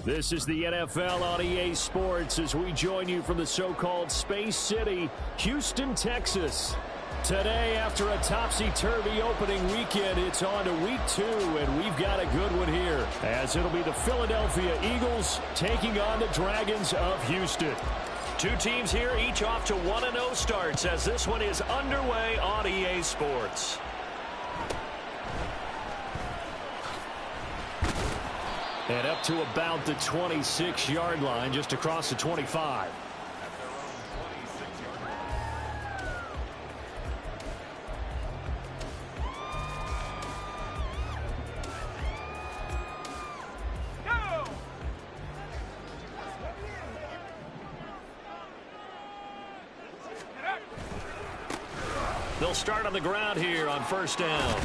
This is the NFL on EA Sports as we join you from the so-called Space City, Houston, Texas. Today, after a topsy-turvy opening weekend, it's on to week 2, and we've got a good one here, as it'll be the Philadelphia Eagles taking on the Dragons of Houston. Two teams here, each off to 1-0 starts, as this one is underway on EA Sports. And up to about the 26-yard line, just across the 25. They'll start on the ground here on first down.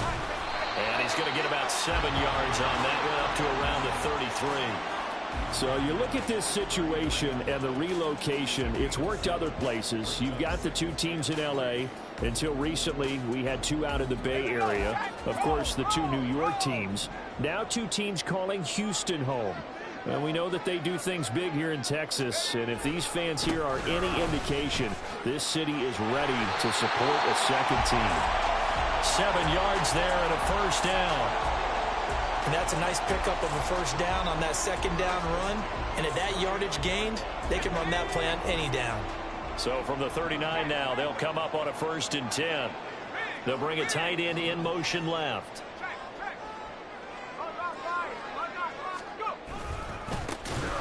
And he's going to get about 7 yards on that one, up to around the 33. So you look at this situation and the relocation. It's worked other places. You've got the two teams in L.A. Until recently, we had two out of the Bay Area. Of course, the two New York teams. Now two teams calling Houston home. And we know that they do things big here in Texas. And if these fans here are any indication, this city is ready to support a second team. 7 yards there and a first down. And that's a nice pickup of a first down on that second down run. And at that yardage gained, they can run that play on any down. So from the 39 now, they'll come up on a 1st and 10. They'll bring a tight end in motion left.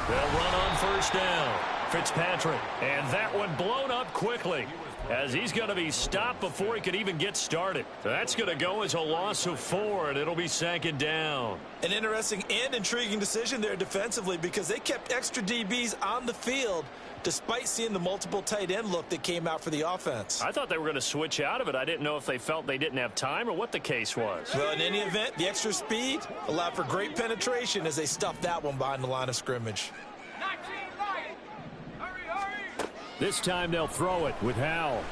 They'll run on first down. Fitzpatrick. And that one blown up quickly, as he's going to be stopped before he could even get started. That's going to go as a loss of 4, and it'll be 2nd down. An interesting and intriguing decision there defensively, because they kept extra DBs on the field despite seeing the multiple tight end look that came out for the offense. I thought they were going to switch out of it. I didn't know if they felt they didn't have time or what the case was. Well, in any event, the extra speed allowed for great penetration as they stuffed that one behind the line of scrimmage. This time they'll throw it with Howell.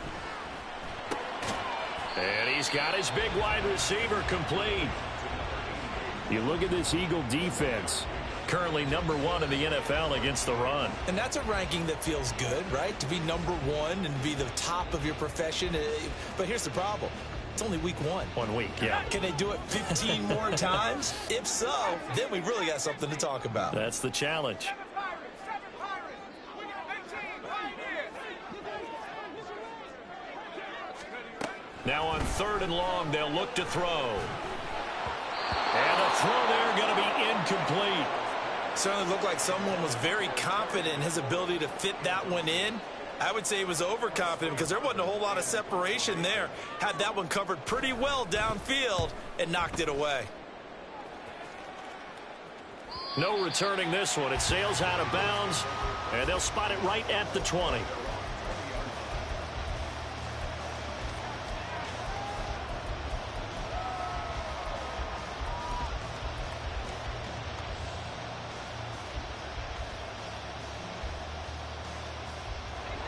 And he's got his big wide receiver complete. You look at this Eagle defense. Currently number 1 in the NFL against the run. And that's a ranking that feels good, right? To be number 1 and be the top of your profession. But here's the problem. It's only week 1. 1 week, yeah. Can they do it 15 more times? If so, then we really got something to talk about. That's the challenge. Now on 3rd and long, they'll look to throw. And the throw there going to be incomplete. Certainly looked like someone was very confident in his ability to fit that one in. I would say he was overconfident because there wasn't a whole lot of separation there. Had that one covered pretty well downfield and knocked it away. No returning this one. It sails out of bounds, and they'll spot it right at the 20.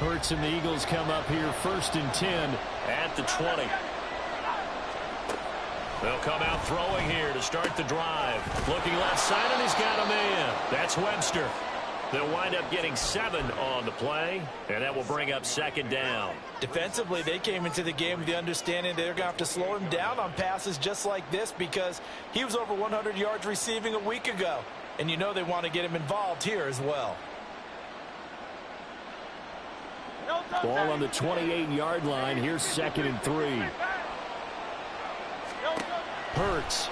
Hurts and the Eagles come up here 1st and 10 at the 20. They'll come out throwing here to start the drive. Looking left side, and he's got a man. That's Webster. They'll wind up getting 7 on the play, and that will bring up 2nd down. Defensively, they came into the game with the understanding they're going to have to slow him down on passes just like this, because he was over 100 yards receiving a week ago. And you know they want to get him involved here as well. Ball on the 28-yard line. Here's 2nd and 3. Hurts.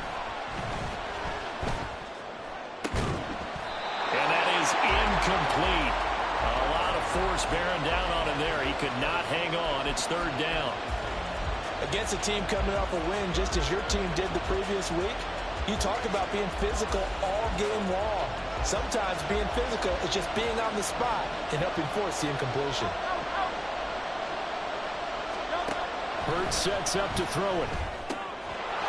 And that is incomplete. A lot of force bearing down on him there. He could not hang on. It's 3rd down. Against a team coming off a win just as your team did the previous week, you talk about being physical all game long. Sometimes being physical is just being on the spot and helping force the incompletion. Hurts sets up to throw it.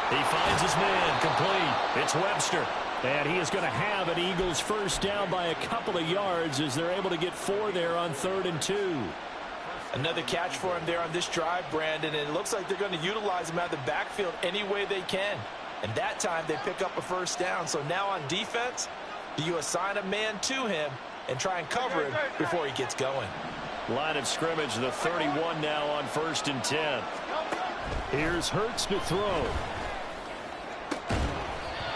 He finds his man complete. It's Webster. And he is going to have an Eagles 1st down by a couple of yards as they're able to get 4 there on 3rd and 2. Another catch for him there on this drive, Brandon, and it looks like they're going to utilize him out of the backfield any way they can. And that time they pick up a 1st down. So now on defense, Do you assign a man to him and try and cover him before he gets going? Line of scrimmage, the 31 now on 1st and 10. Here's Hurts to throw.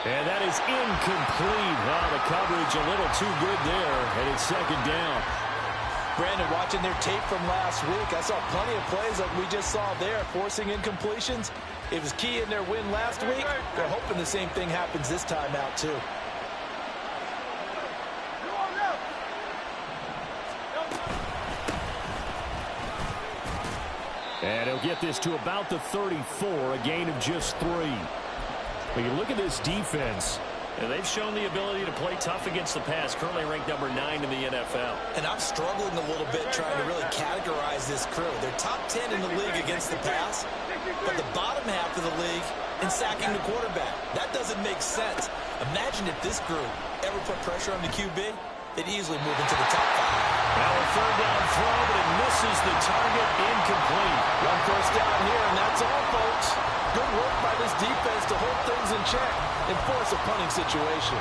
And that is incomplete. Oh, the coverage a little too good there, and it's 2nd down. Brandon, watching their tape from last week, I saw plenty of plays like we just saw there, forcing incompletions. It was key in their win last week. They're hoping the same thing happens this time out, too. And he'll get this to about the 34, a gain of just 3. But you look at this defense, and they've shown the ability to play tough against the pass, currently ranked number 9 in the NFL. And I'm struggling a little bit trying to really categorize this crew. They're top 10 in the league against the pass, but the bottom half of the league in sacking the quarterback. That doesn't make sense. Imagine if this group ever put pressure on the QB, they'd easily move into the top 5. Now a 3rd down throw, but it misses the target, incomplete. 1 first down here, and that's all, folks. Good work by this defense to hold things in check and force a punting situation.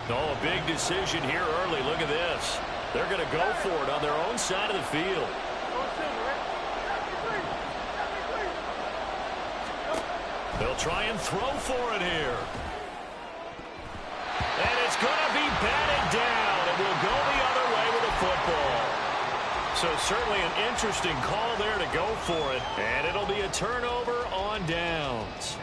Oh, a big decision here early. Look at this. They're going to go for it on their own side of the field. They'll try and throw for it here. And it's going to be batted down, and will go the other way with the football. So certainly an interesting call there to go for it, and it'll be a turnover on downs.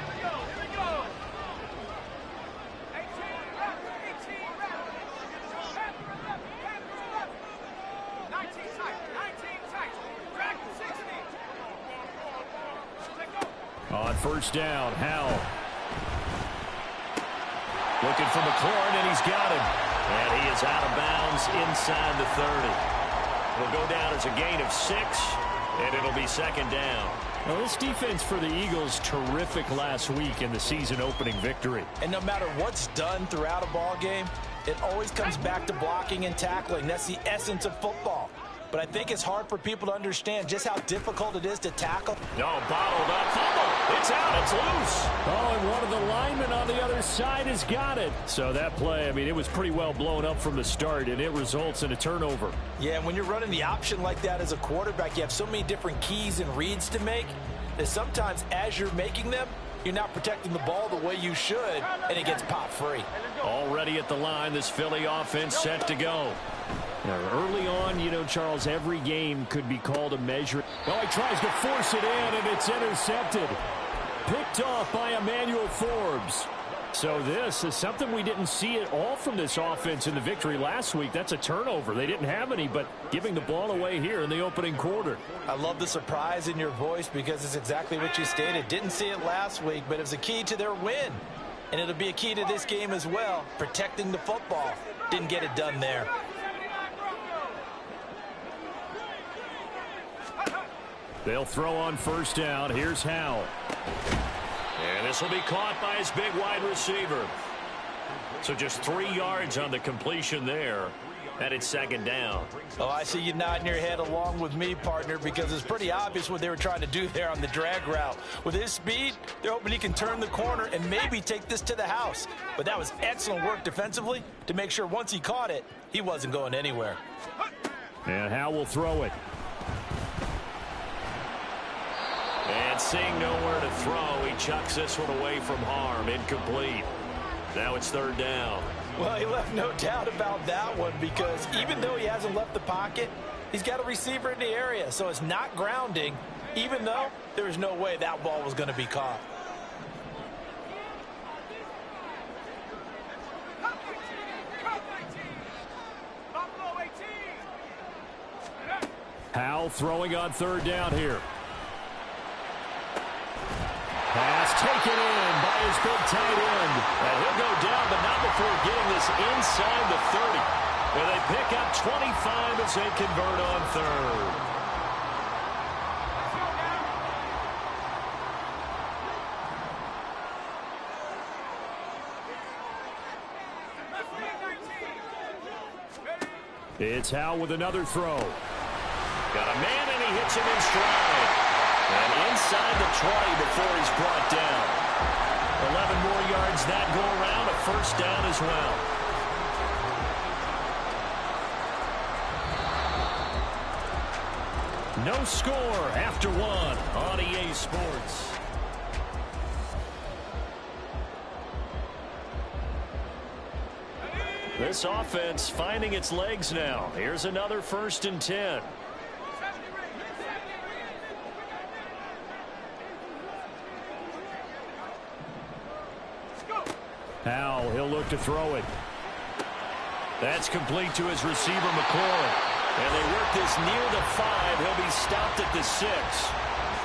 On 1st down, Howell. Looking for McLaurin, and he's got him. And he is out of bounds inside the 30. It'll go down as a gain of 6, and it'll be 2nd down. Now, this defense for the Eagles, terrific last week in the season-opening victory. And no matter what's done throughout a ball game, it always comes back to blocking and tackling. That's the essence of football. But I think it's hard for people to understand just how difficult it is to tackle. No, bottled up. Fumble. It's out. It's loose. Oh, and one of the linemen on the other side has got it. So that play, I mean, it was pretty well blown up from the start, and it results in a turnover. Yeah, and when you're running the option like that as a quarterback, you have so many different keys and reads to make that sometimes as you're making them, you're not protecting the ball the way you should, and it gets popped free. Already at the line, this Philly offense set to go. Now, early on, you know, Charles, every game could be called a measure. Oh, he tries to force it in, and it's intercepted. Picked off by Emmanuel Forbes. So this is something we didn't see at all from this offense in the victory last week. That's a turnover. They didn't have any, but giving the ball away here in the opening quarter. I love the surprise in your voice because it's exactly what you stated. Didn't see it last week, but it was a key to their win. And it'll be a key to this game as well, protecting the football. Didn't get it done there. They'll throw on 1st down. Here's Howell. And this will be caught by his big wide receiver. So just 3 yards on the completion there. And it's 2nd down. Oh, I see you nodding your head along with me, partner, because it's pretty obvious what they were trying to do there on the drag route. With his speed, they're hoping he can turn the corner and maybe take this to the house. But that was excellent work defensively to make sure once he caught it, he wasn't going anywhere. And Howell will throw it. And seeing nowhere to throw, he chucks this one away from harm. Incomplete. Now it's 3rd down. Well, he left no doubt about that one because even though he hasn't left the pocket, he's got a receiver in the area. So it's not grounding, even though there was no way that ball was going to be caught. Howell throwing on 3rd down here. Pass taken in by his big tight end. And he'll go down, but not before getting this inside the 30. Where they pick up 25 as they convert on 3rd. It's Howell with another throw. Got a man, and he hits him in stride. And inside the 20 before he's brought down. 11 more yards that go around, a first down as well. No score after one on EA Sports. This offense finding its legs now. Here's another 1st and 10. Howell, he'll look to throw it. That's complete to his receiver, McLaurin. And they work this near the 5. He'll be stopped at the 6.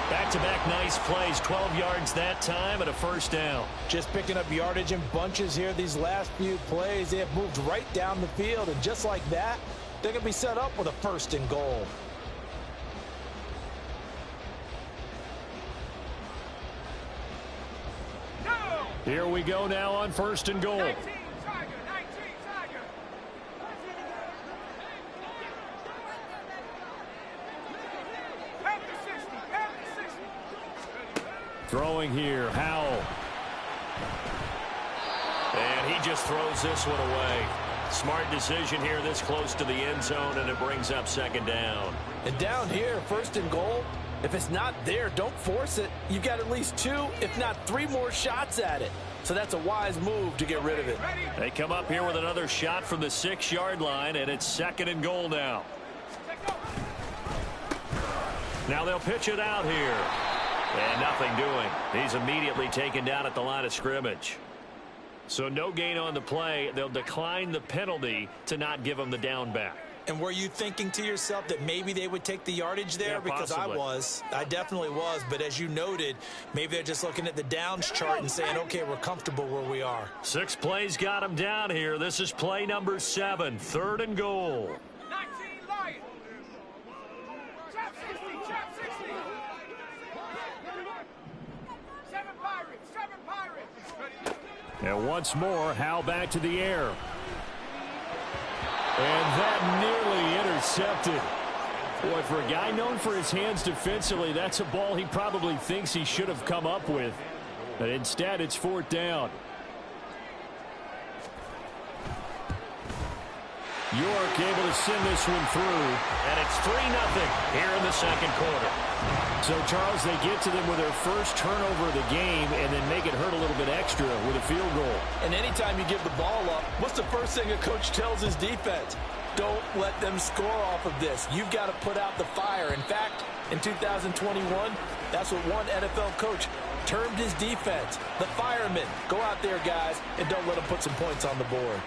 Back-to-back nice plays, 12 yards that time and a first down. Just picking up yardage in bunches here these last few plays. They have moved right down the field, and just like that, they're going to be set up with a 1st and goal. Here we go now on 1st and goal. Throwing here, Howell. And he just throws this one away. Smart decision here this close to the end zone, and it brings up 2nd down. And down here, 1st and goal, if it's not there, don't force it. You've got at least 2, if not 3 more shots at it. So that's a wise move to get rid of it. They come up here with another shot from the 6-yard line, and it's 2nd and goal now. Now they'll pitch it out here. And nothing doing. He's immediately taken down at the line of scrimmage. So no gain on the play. They'll decline the penalty to not give him the down back. And were you thinking to yourself that maybe they would take the yardage there? Yeah, because possibly. I definitely was. But as you noted, maybe they're just looking at the downs chart and saying, okay, we're comfortable where we are. 6 plays got him down here. This is play number 7, 3rd and goal. 19 Lions. Trap 60, trap 60. 7 Pirates, 7 Pirates. And once more, Howell back to the air. And that nearly intercepted. Boy, for a guy known for his hands defensively, that's a ball he probably thinks he should have come up with. But instead, it's 4th down. York able to send this one through. And it's 3-0 here in the 2nd quarter. So, Charles, they get to them with their first turnover of the game and then make it hurt a little bit extra with a field goal. And anytime you give the ball up, what's the first thing a coach tells his defense? Don't let them score off of this. You've got to put out the fire. In fact, in 2021, that's what one NFL coach termed his defense. The firemen. Go out there, guys, and don't let them put some points on the board.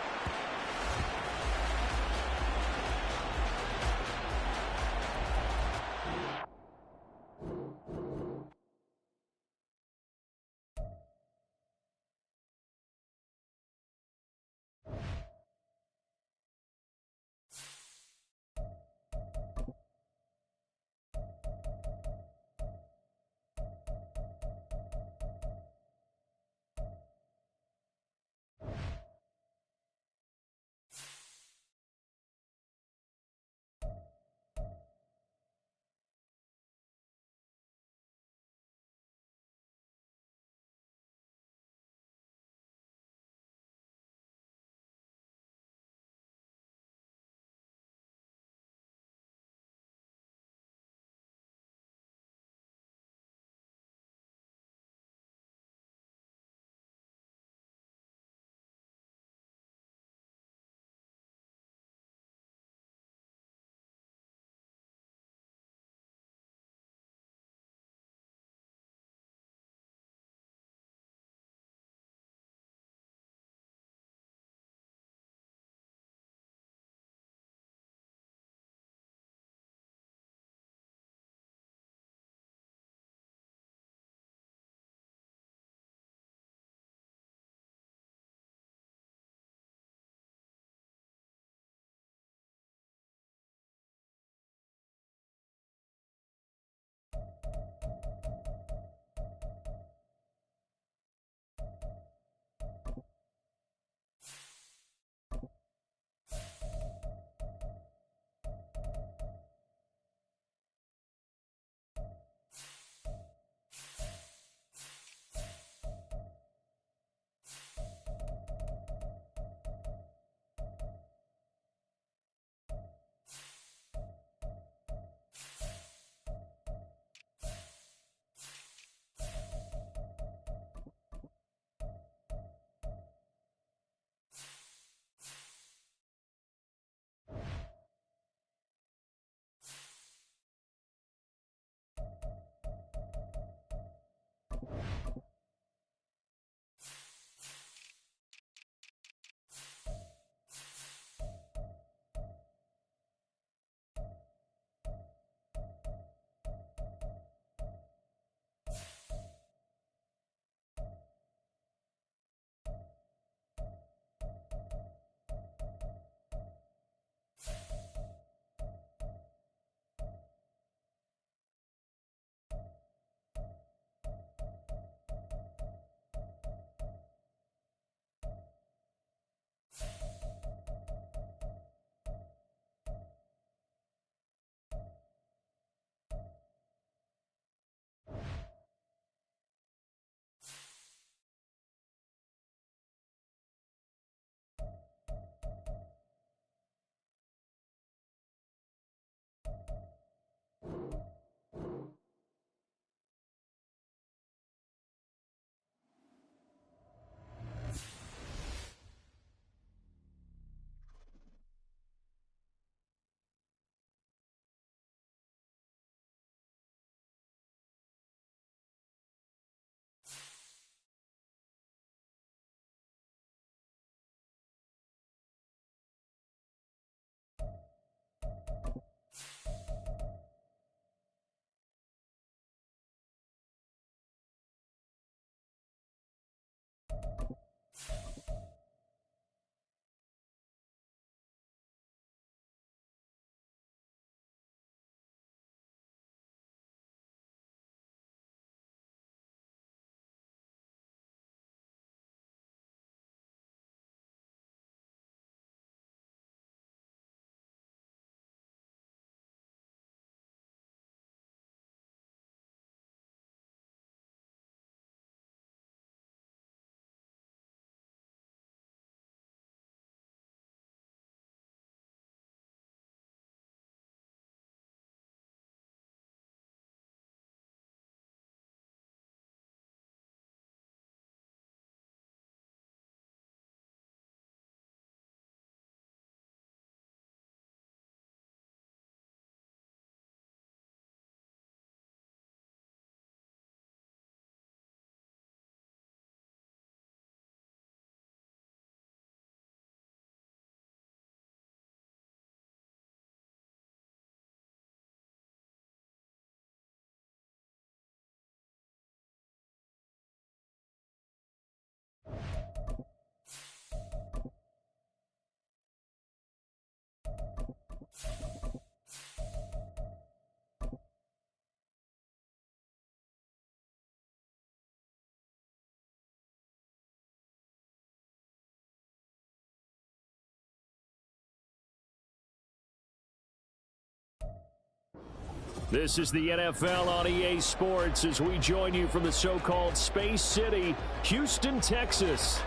This is the NFL on EA Sports as we join you from the so-called Space City, Houston, Texas.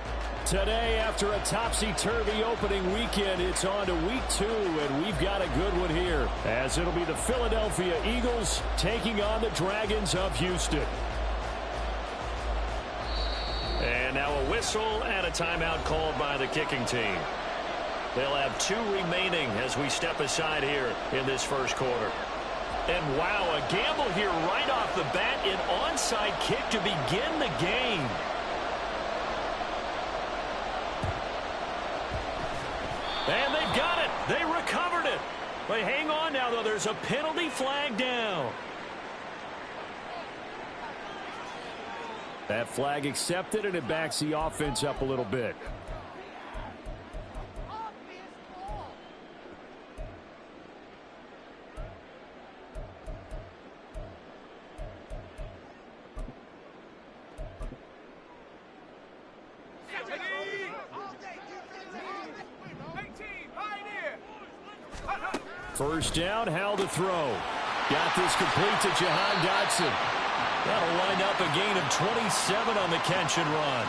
Today, after a topsy-turvy opening weekend, it's on to week 2, and we've got a good one here, as it'll be the Philadelphia Eagles taking on the Dragons of Houston. And now a whistle and a timeout called by the kicking team. They'll have 2 remaining as we step aside here in this first quarter. And wow, a gamble here right off the bat, an onside kick to begin the game. And they've got it. They recovered it. But hang on now, though. There's a penalty flag down. That flag accepted, and it backs the offense up a little bit. First down, Howell to throw. Got this complete to Jahan Dotson. That'll wind up a gain of 27 on the catch and run.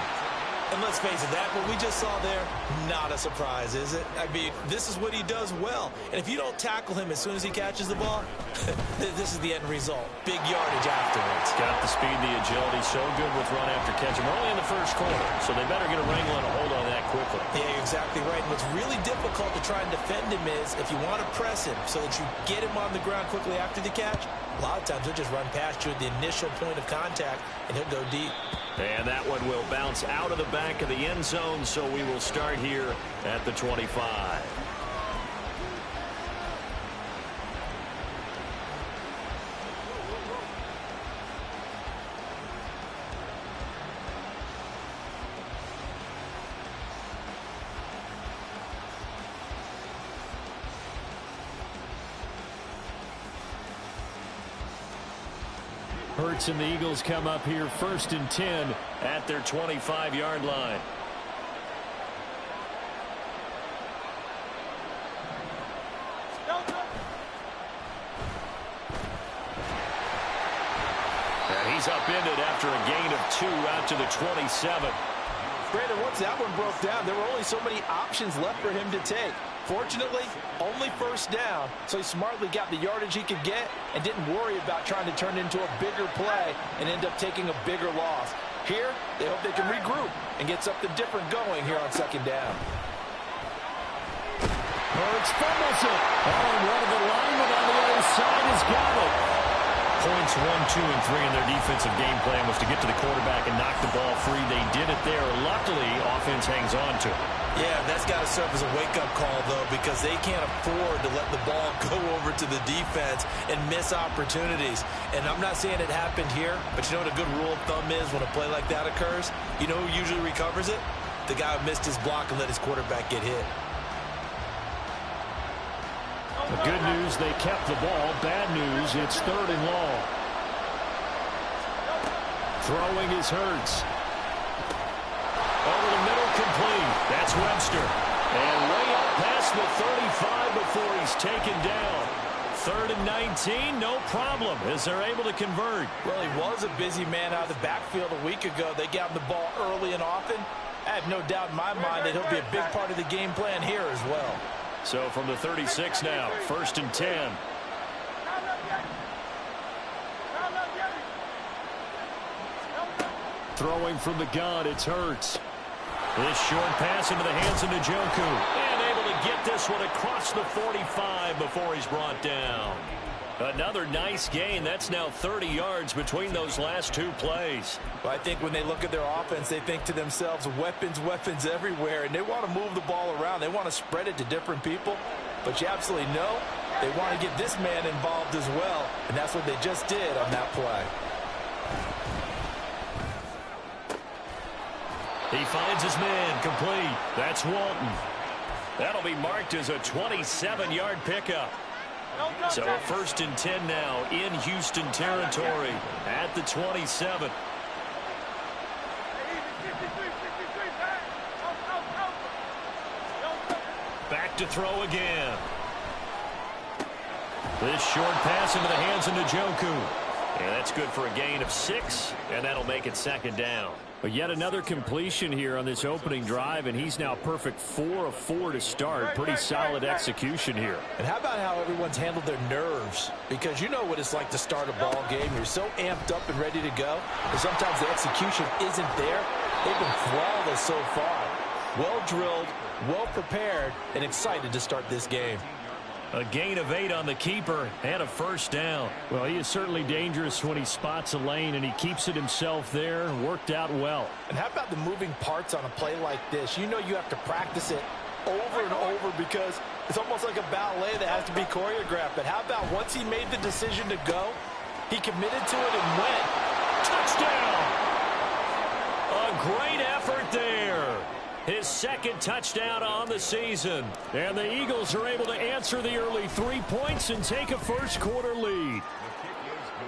And let's face it, that what we just saw there, not a surprise, is it? I mean, this is what he does well. And if you don't tackle him as soon as he catches the ball, this is the end result. Big yardage afterwards. Got the speed, the agility, so good with run after catch. We're only in the first quarter, so they better get a wrangle and a hold on that quickly. Yeah, you're exactly right. And what's really difficult to try and defend him is if you want to press him so that you get him on the ground quickly after the catch, a lot of times he'll just run past you at the initial point of contact, and he'll go deep. And that one will bounce out of the back of the end zone, so we will start here at the 25. Hurts and the Eagles come up here 1st and 10 at their 25-yard line. And he's upended after a gain of 2 out to the 27. Brandon, once that one broke down, there were only so many options left for him to take. Fortunately, only first down, so he smartly got the yardage he could get and didn't worry about trying to turn it into a bigger play and end up taking a bigger loss. Here, they hope they can regroup and get something different going here on 2nd down. Hurts fumbles it. Oh, and one of the linemen on the other side has got it. Points 1, 2, and 3 in their defensive game plan was to get to the quarterback and knock the ball free. They did it there. Luckily, offense hangs on to it. Yeah, that's got to serve as a wake-up call, though, because they can't afford to let the ball go over to the defense and miss opportunities. And I'm not saying it happened here, but you know what a good rule of thumb is when a play like that occurs? You know who usually recovers it? The guy who missed his block and let his quarterback get hit. The good news, they kept the ball. Bad news, it's 3rd and long. Throwing is Hurts. Over the middle, complete. That's Webster. And way up past the 35 before he's taken down. 3rd and 19, no problem, as they're able to convert. Well, he was a busy man out of the backfield a week ago. They got him the ball early and often. I have no doubt in my mind that he'll be a big part of the game plan here as well. So from the 36 now, 1st and 10. Throwing from the gun, it's Hurts. This short pass into the hands of Njoku. And able to get this one across the 45 before he's brought down. Another nice gain. That's now 30 yards between those last 2 plays. Well, I think when they look at their offense, they think to themselves, weapons, weapons everywhere. And they want to move the ball around. They want to spread it to different people. But you absolutely know they want to get this man involved as well. And that's what they just did on that play. He finds his man complete. That's Walton. That'll be marked as a 27-yard pickup. So a 1st and 10 now in Houston territory at the 27. Back to throw again. This short pass into the hands of Njoku. And that's good for a gain of 6, and that'll make it second down. But yet another completion here on this opening drive, and he's now perfect 4 of 4 to start. Pretty solid execution here. And how about how everyone's handled their nerves? Because you know what it's like to start a ball game. You're so amped up and ready to go, and sometimes the execution isn't there. They've been flawless so far. Well drilled, well prepared, and excited to start this game. A gain of 8 on the keeper and a first down. Well, he is certainly dangerous when he spots a lane, and he keeps it himself there. Worked out well. And how about the moving parts on a play like this? You know you have to practice it over and over because it's almost like a ballet that has to be choreographed. But how about once he made the decision to go, he committed to it and went. Touchdown! A great effort there. His second touchdown on the season. And the Eagles are able to answer the early 3 points and take a first quarter lead.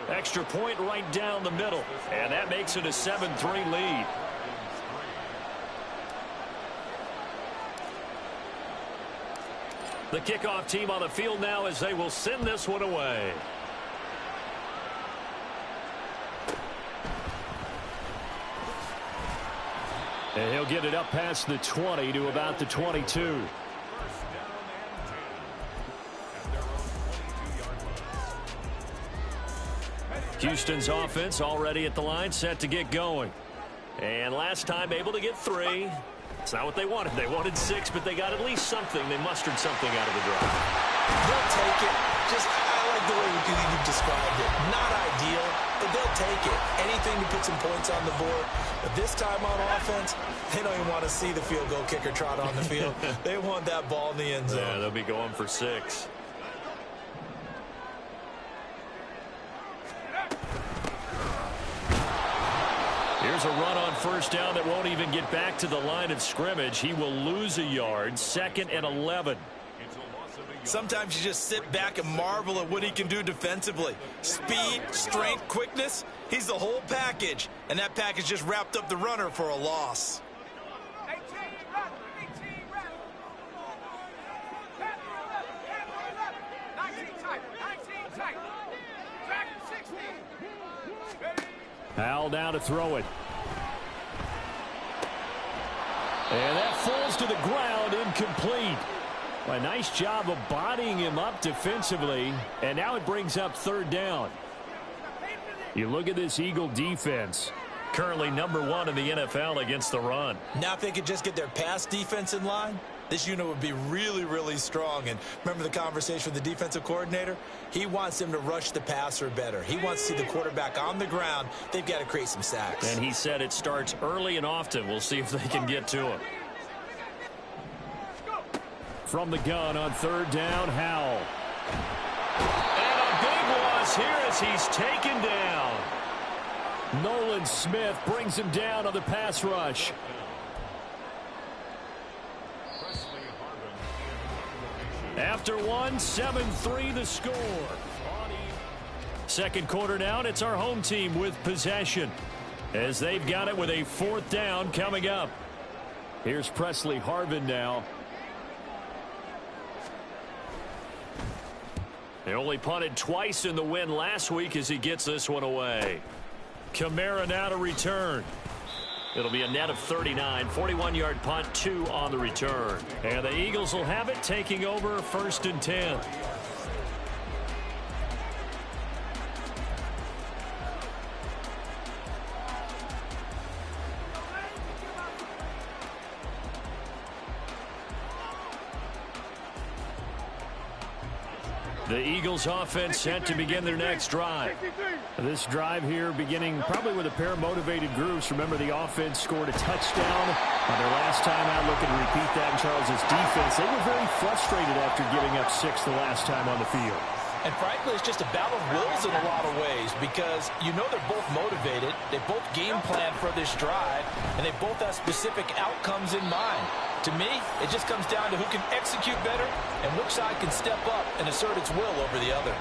Extra point right down the middle. And that makes it a 7-3 lead. The kickoff team on the field now as they will send this one away. And he'll get it up past the 20 to about the 22. Houston's offense already at the line, set to get going. And last time able to get 3. It's not what they wanted. They wanted 6, but they got at least something. They mustered something out of the drive. They'll take it. I like the way you described it. Not ideal, but they'll take it. Anything to put some points on the board. But this time on offense, they don't even want to see the field goal kicker trot on the field. They want that ball in the end zone. Yeah, they'll be going for 6. Here's a run on first down that won't even get back to the line of scrimmage. He will lose a yard. 2nd and 11. Sometimes you just sit back and marvel at what he can do defensively. Speed, strength, quickness. He's the whole package. And that package just wrapped up the runner for a loss. 18 run, 18 run. 19 tight, 19 tight. Back 16. Powell down to throw it. And that falls to the ground, incomplete. A nice job of bodying him up defensively, and now it brings up 3rd down. You look at this Eagle defense, currently #1 in the NFL against the run. Now if they could just get their pass defense in line, this unit would be really, really strong. And remember the conversation with the defensive coordinator? He wants them to rush the passer better. He wants to see the quarterback on the ground. They've got to create some sacks. And he said it starts early and often. We'll see if they can get to him. From the gun on 3rd down, Howell. And a big loss here as he's taken down. Nolan Smith brings him down on the pass rush. After 1, 7-3 the score. Second quarter down, it's our home team with possession as they've got it with a 4th down coming up. Here's Presley Harvin now. They only punted twice in the win last week as he gets this one away. Kamara now to return. It'll be a net of 39, 41-yard punt, 2 on the return. And the Eagles will have it, taking over 1st and 10. The Eagles offense set to begin their next drive. This drive here beginning probably with a pair of motivated groups. Remember, the offense scored a touchdown on their last time out. Looking to repeat that in Charles' defense. They were very frustrated after giving up 6 the last time on the field. And frankly, it's just a battle of wills in a lot of ways because you know they're both motivated. They both game plan for this drive, and they both have specific outcomes in mind. To me, it just comes down to who can execute better and which side can step up and assert its will over the other.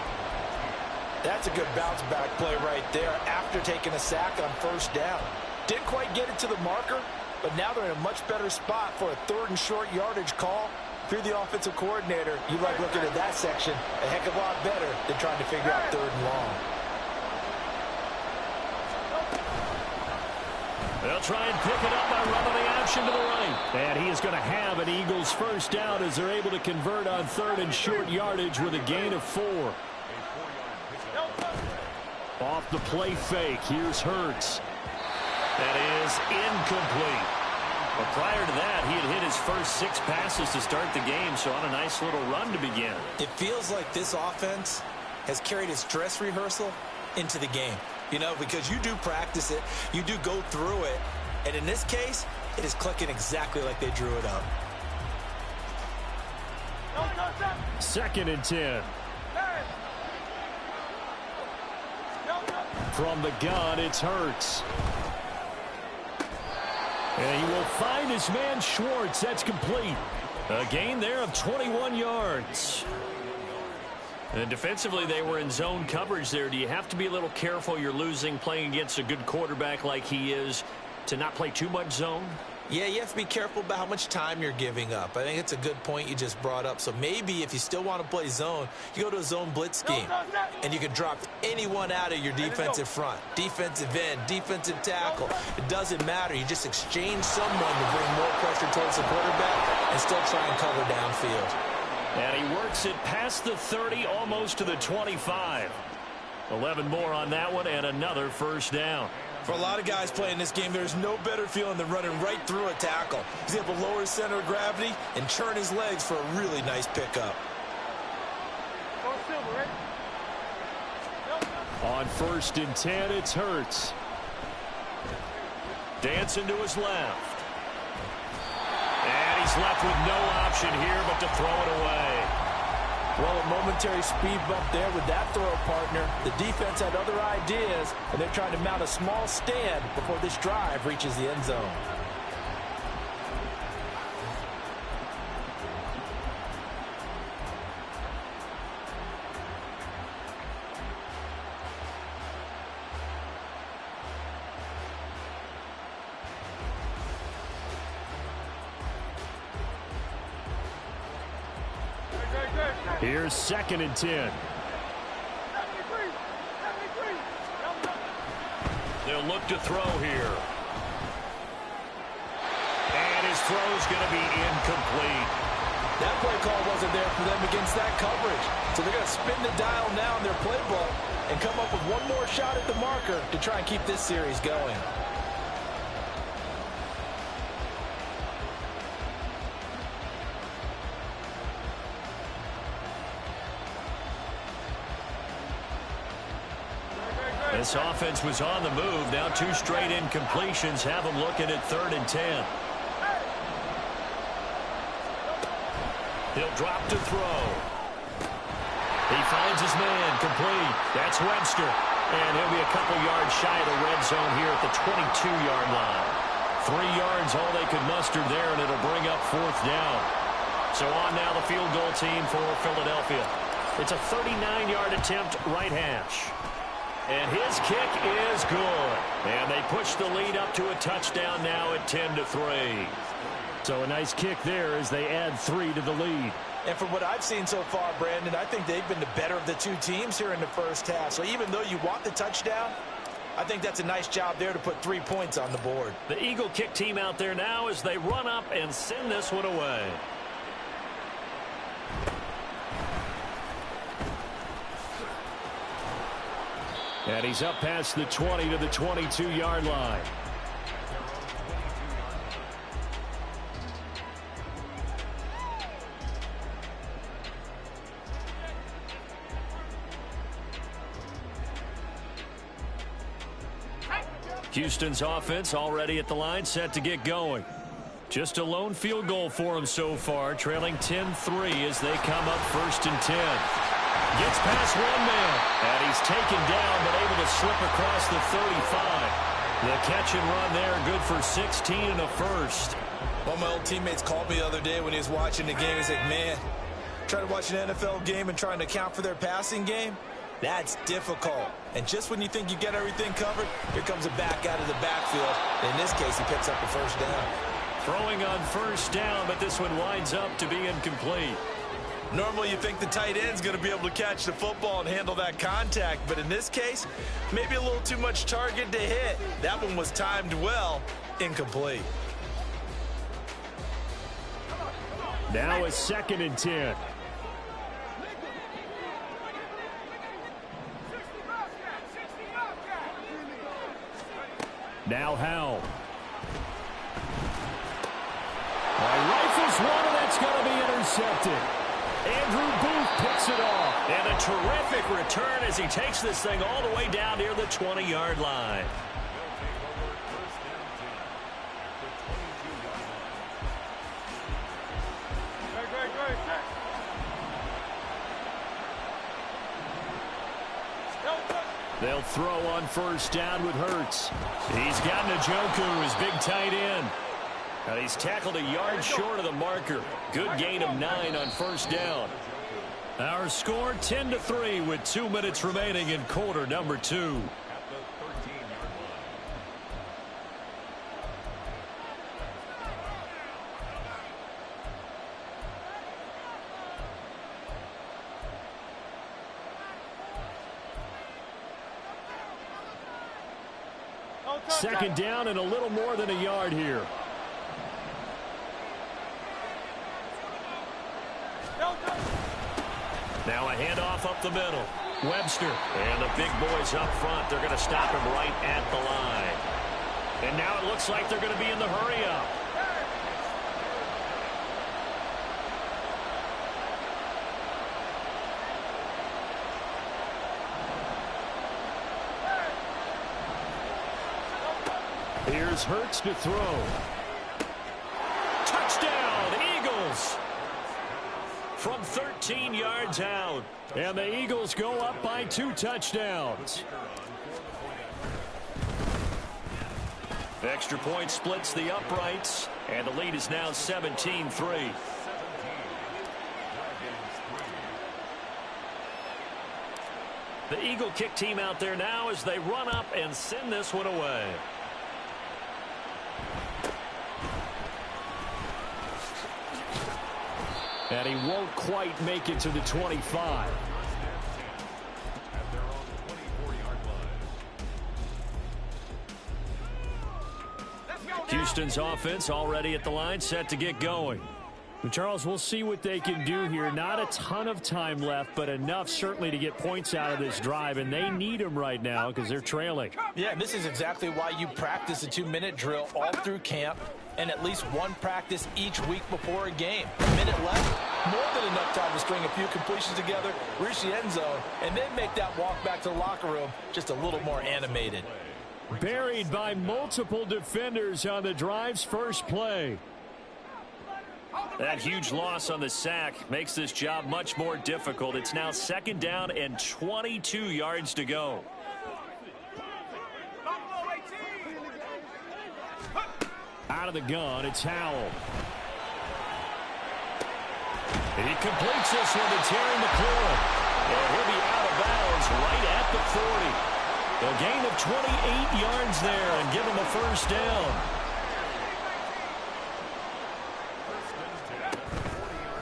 That's a good bounce-back play right there after taking a sack on 1st down. Didn't quite get it to the marker, but now they're in a much better spot for a 3rd and short yardage call. you're the offensive coordinator, you like looking at that section a heck of a lot better than trying to figure out 3rd and long. They'll try and pick it up by running the option to the right. And he is going to have an Eagles first down as they're able to convert on 3rd and short yardage with a gain of 4. Off the play fake, here's Hurts. That is incomplete. But prior to that, he had hit his first 6 passes to start the game, so on a nice little run to begin. It feels like this offense has carried its dress rehearsal into the game. You know, because you do practice it, you do go through it, and in this case, it is clicking exactly like they drew it up. 2nd and 10. From the gun, it's Hurts. And he will find his man Schwartz. That's complete. A gain there of 21 yards. And defensively, they were in zone coverage there. Do you have to be a little careful? You're losing playing against a good quarterback like he is to not play too much zone? Yeah, you have to be careful about how much time you're giving up. I think it's a good point you just brought up. So maybe if you still want to play zone, you go to a zone blitz scheme. And you can drop anyone out of your defensive front. Defensive end, defensive tackle. It doesn't matter. You just exchange someone to bring more pressure towards the quarterback and still try and cover downfield. And he works it past the 30, almost to the 25. 11 more on that one, and another first down. For a lot of guys playing this game, there's no better feeling than running right through a tackle. He's able to lower his center of gravity and turn his legs for a really nice pickup. On 1st and 10, it's Hurts. Dancing to his left. And he's left with no option here but to throw it away. Well, a momentary speed bump there with that throw partner. The defense had other ideas, and they're trying to mount a small stand before this drive reaches the end zone. Here's 2nd and 10. They'll look to throw here. And his throw's going to be incomplete. That play call wasn't there for them against that coverage. So they're going to spin the dial now in their playbook and come up with one more shot at the marker to try and keep this series going. This offense was on the move. Now 2 straight incompletions have them looking at 3rd and 10. He'll drop to throw. He finds his man complete. That's Webster. And he'll be a couple yards shy of the red zone here at the 22-yard line. 3 yards all they could muster there, and it'll bring up 4th down. So on now the field goal team for Philadelphia. It's a 39-yard attempt, right hash. And his kick is good. And they push the lead up to a touchdown now at 10-3. So a nice kick there as they add 3 to the lead. And from what I've seen so far, Brandon, I think they've been the better of the 2 teams here in the first half. So even though you want the touchdown, I think that's a nice job there to put 3 points on the board. The Eagle kick team out there now as they run up and send this one away. And he's up past the 20 to the 22-yard line. Houston's offense already at the line, set to get going. Just a lone field goal for him so far, trailing 10-3 as they come up 1st and 10. Gets past one man, and he's taken down, but able to slip across the 35. The catch and run there, good for 16 and a first. One of my old teammates called me the other day when he was watching the game. He's like, man, trying to watch an NFL game and trying to account for their passing game, that's difficult. And just when you think you get everything covered, here comes a back out of the backfield. And in this case, he picks up the first down. Throwing on first down, but this one winds up to be incomplete. Normally you think the tight end's going to be able to catch the football and handle that contact, but in this case, maybe a little too much target to hit. That one was timed well, incomplete. Now a 2nd and 10. Now Howell. Rifles one, and that's going to be intercepted. Andrew Booth picks it off. And a terrific return as he takes this thing all the way down near the 20-yard line. They'll throw on first down with Hurts. He's got Njoku, his big tight end. And he's tackled a yard short of the marker. Good gain of 9 on first down. Our score 10-3 with 2 minutes remaining in quarter number 2. Second down and a little more than a yard here. Now a handoff up the middle. Webster. And the big boys up front. They're going to stop him right at the line. And now it looks like they're going to be in the hurry-up. Here's Hurts to throw. Touchdown, Eagles! From 13 yards out. And the Eagles go up by 2 touchdowns. The extra point splits the uprights. And the lead is now 17-3. The Eagle kick team out there now as they run up and send this one away. And he won't quite make it to the 25. Houston's offense already at the line, set to get going. Charles, we'll see what they can do here. Not a ton of time left, but enough certainly to get points out of this drive, and they need them right now because they're trailing. Yeah, this is exactly why you practice a 2-minute drill all through camp and at least one practice each week before a game. A minute left, more than enough time to string a few completions together, reach the end zone, and then make that walk back to the locker room just a little more animated. Buried by multiple defenders on the drive's first play. That huge loss on the sack makes this job much more difficult. It's now 2nd down and 22 yards to go. Out of the gun, it's Howell. And he completes this one to Terry McLaurin. And he'll be out of bounds right at the 40. A gain of 28 yards there and give him a first down.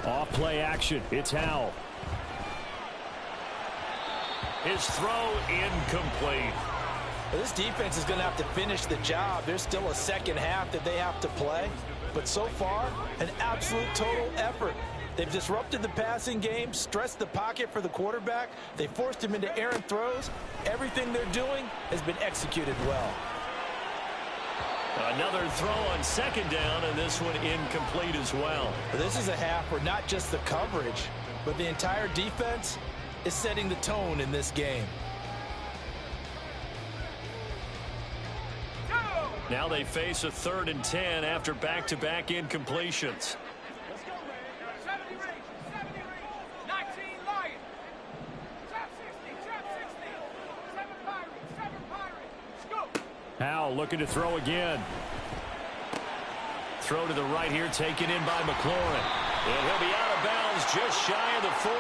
Off play action. It's Howell. His throw incomplete. This defense is going to have to finish the job. There's still a second half that they have to play. But so far, an absolute total effort. They've disrupted the passing game, stressed the pocket for the quarterback. They forced him into errant throws. Everything they're doing has been executed well. Another throw on 2nd down, and this one incomplete as well. This is a half where not just the coverage, but the entire defense is setting the tone in this game. Now they face a 3rd and 10 after back-to-back incompletions. 70 rings, 19 Lions. Trap 60, trap 60. 7 Pirates, scoop. Howell looking to throw again. Throw to the right here, taken in by McLaurin. And he'll be out of bounds just shy of the 40.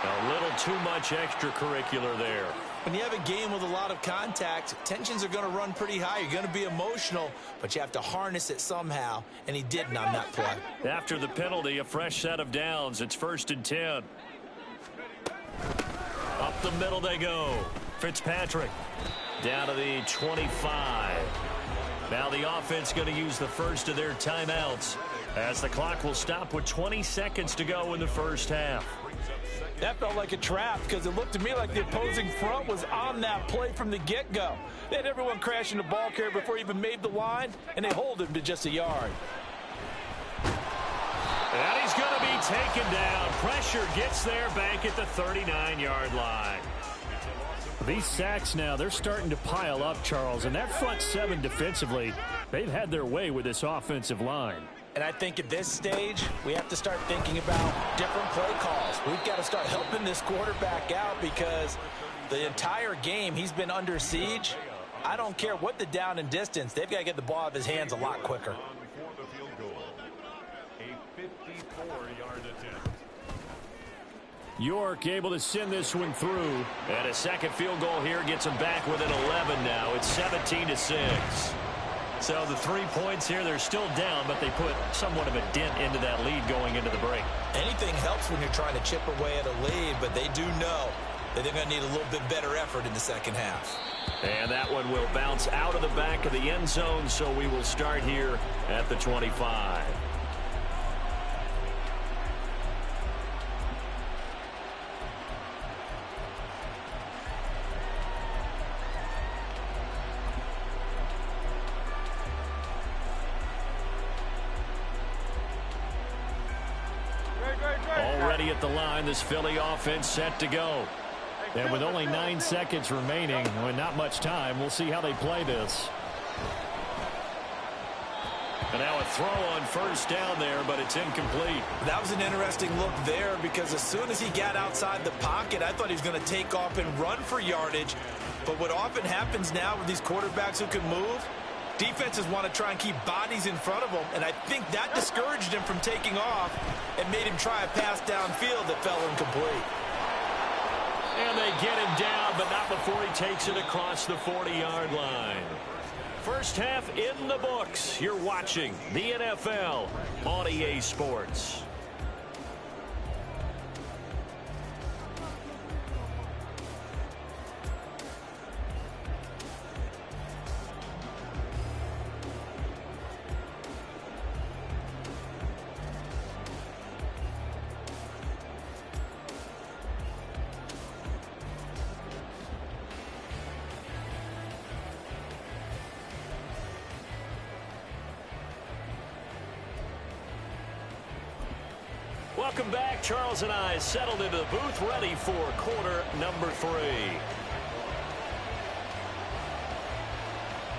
A little too much extracurricular there. When you have a game with a lot of contact, tensions are going to run pretty high. You're going to be emotional, but you have to harness it somehow, and he didn't on that play. After the penalty, a fresh set of downs. It's 1st and 10. Up the middle they go. Fitzpatrick down to the 25. Now the offense going to use the first of their timeouts as the clock will stop with 20 seconds to go in the first half. That felt like a trap because it looked to me like the opposing front was on that play from the get-go. They had everyone crashing the ball carrier before he even made the line, and they hold him to just a yard. And he's going to be taken down. Pressure gets there back at the 39-yard line. These sacks now, they're starting to pile up, Charles, and that front seven defensively, they've had their way with this offensive line. And I think at this stage, we have to start thinking about different play calls. We've got to start helping this quarterback out because the entire game he's been under siege. I don't care what the down and distance. They've got to get the ball out of his hands a lot quicker. York able to send this one through. And a second field goal here gets them back within 11 now. It's 17-6. So the 3 points here, they're still down, but they put somewhat of a dent into that lead going into the break. Anything helps when you're trying to chip away at a lead, but they do know that they're going to need a little bit better effort in the second half. And that one will bounce out of the back of the end zone, so we will start here at the 25. Already at the line, this Philly offense set to go. And with only 9 seconds remaining, with not much time, we'll see how they play this. And now a throw on first down there, but it's incomplete. That was an interesting look there because as soon as he got outside the pocket, I thought he was going to take off and run for yardage. But what often happens now with these quarterbacks who can move, defenses want to try and keep bodies in front of him, and I think that discouraged him from taking off and made him try a pass downfield that fell incomplete. And they get him down, but not before he takes it across the 40-yard line. First half in the books. You're watching the NFL on EA Sports. Welcome back. Charles and I settled into the booth, ready for quarter number 3.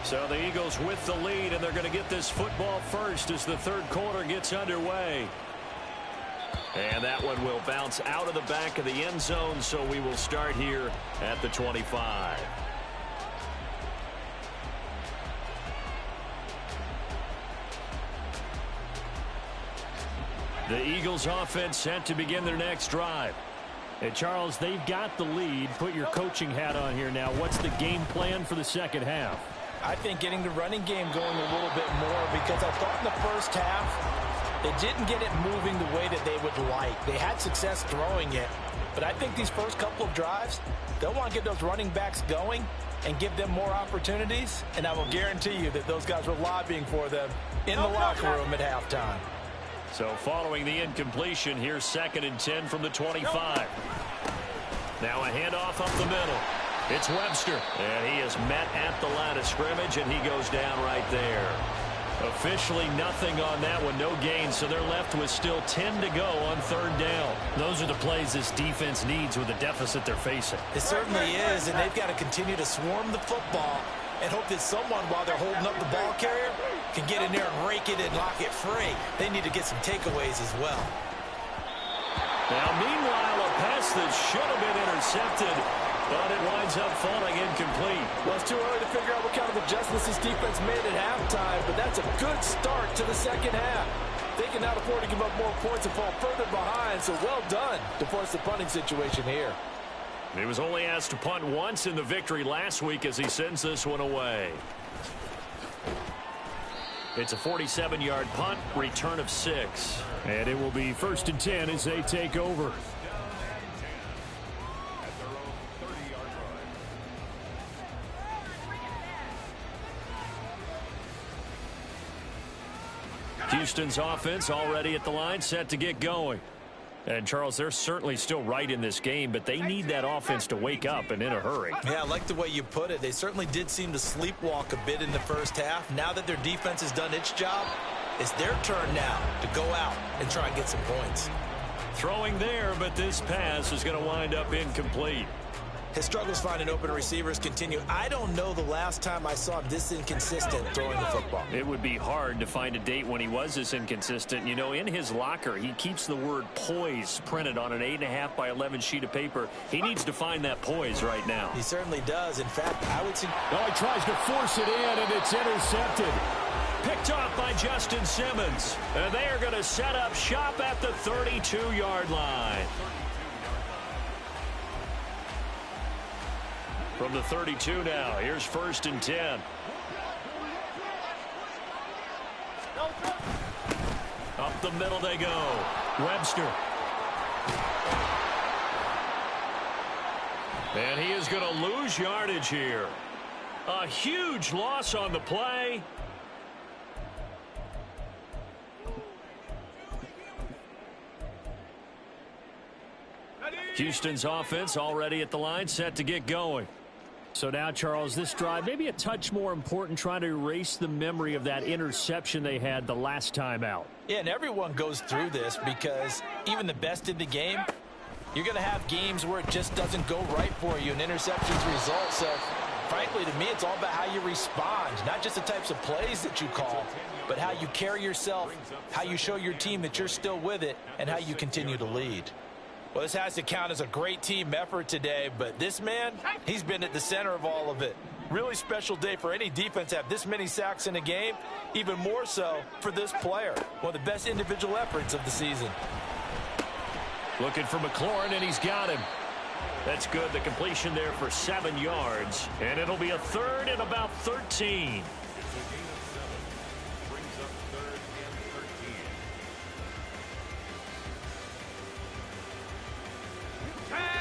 So the Eagles with the lead, and they're going to get this football first as the third quarter gets underway. And that one will bounce out of the back of the end zone, so we will start here at the 25. The Eagles offense set to begin their next drive. And Charles, they've got the lead. Put your coaching hat on here now. What's the game plan for the second half? I think getting the running game going a little bit more because I thought in the first half they didn't get it moving the way that they would like. They had success throwing it, but I think these first couple of drives, they'll want to get those running backs going and give them more opportunities, and I will guarantee you that those guys were lobbying for them in the locker room at halftime. So following the incompletion, here's 2nd and 10 from the 25. Now a handoff up the middle. It's Webster, and he is met at the line of scrimmage, and he goes down right there. Officially nothing on that one, no gain, so they're left with still 10 to go on third down. Those are the plays this defense needs with the deficit they're facing. It certainly is, and they've got to continue to swarm the football and hope that someone, while they're holding up the ball carrier, can get in there and rake it and lock it free. They need to get some takeaways as well. Now, meanwhile, a pass that should have been intercepted, but it winds up falling incomplete. Well, it's too early to figure out what kind of adjustments this defense made at halftime, but that's a good start to the second half. They can now afford to give up more points and fall further behind, so well done to force the punting situation here. He was only asked to punt once in the victory last week as he sends this one away. It's a 47-yard punt, return of 6. And it will be 1st and 10 as they take over. Houston's offense already at the line, set to get going. And, Charles, they're certainly still right in this game, but they need that offense to wake up and in a hurry. Yeah, I like the way you put it. They certainly did seem to sleepwalk a bit in the first half. Now that their defense has done its job, it's their turn now to go out and try and get some points. Throwing there, but this pass is going to wind up incomplete. His struggles finding open receivers continue. I don't know the last time I saw him this inconsistent throwing the football. It would be hard to find a date when he was this inconsistent. You know, in his locker, he keeps the word poise printed on an 8.5 by 11 sheet of paper. He needs to find that poise right now. He certainly does. In fact, I would see... Oh, he tries to force it in, and it's intercepted. Picked off by Justin Simmons. And they are going to set up shop at the 32-yard line. From the 32 now, here's 1st and 10. Up the middle they go. Webster. And he is going to lose yardage here. A huge loss on the play. Houston's offense already at the line, set to get going. So now, Charles, this drive maybe a touch more important, trying to erase the memory of that interception they had the last time out. Yeah, and everyone goes through this because even the best in the game, you're going to have games where it just doesn't go right for you and interceptions result. So, frankly, to me, it's all about how you respond, not just the types of plays that you call, but how you carry yourself, how you show your team that you're still with it, and how you continue to lead. Well, this has to count as a great team effort today, but this man, he's been at the center of all of it. Really special day for any defense to have this many sacks in a game, even more so for this player. One of the best individual efforts of the season. Looking for McLaurin, and he's got him. That's good. The completion there for 7 yards, and it'll be a 3rd and about 13.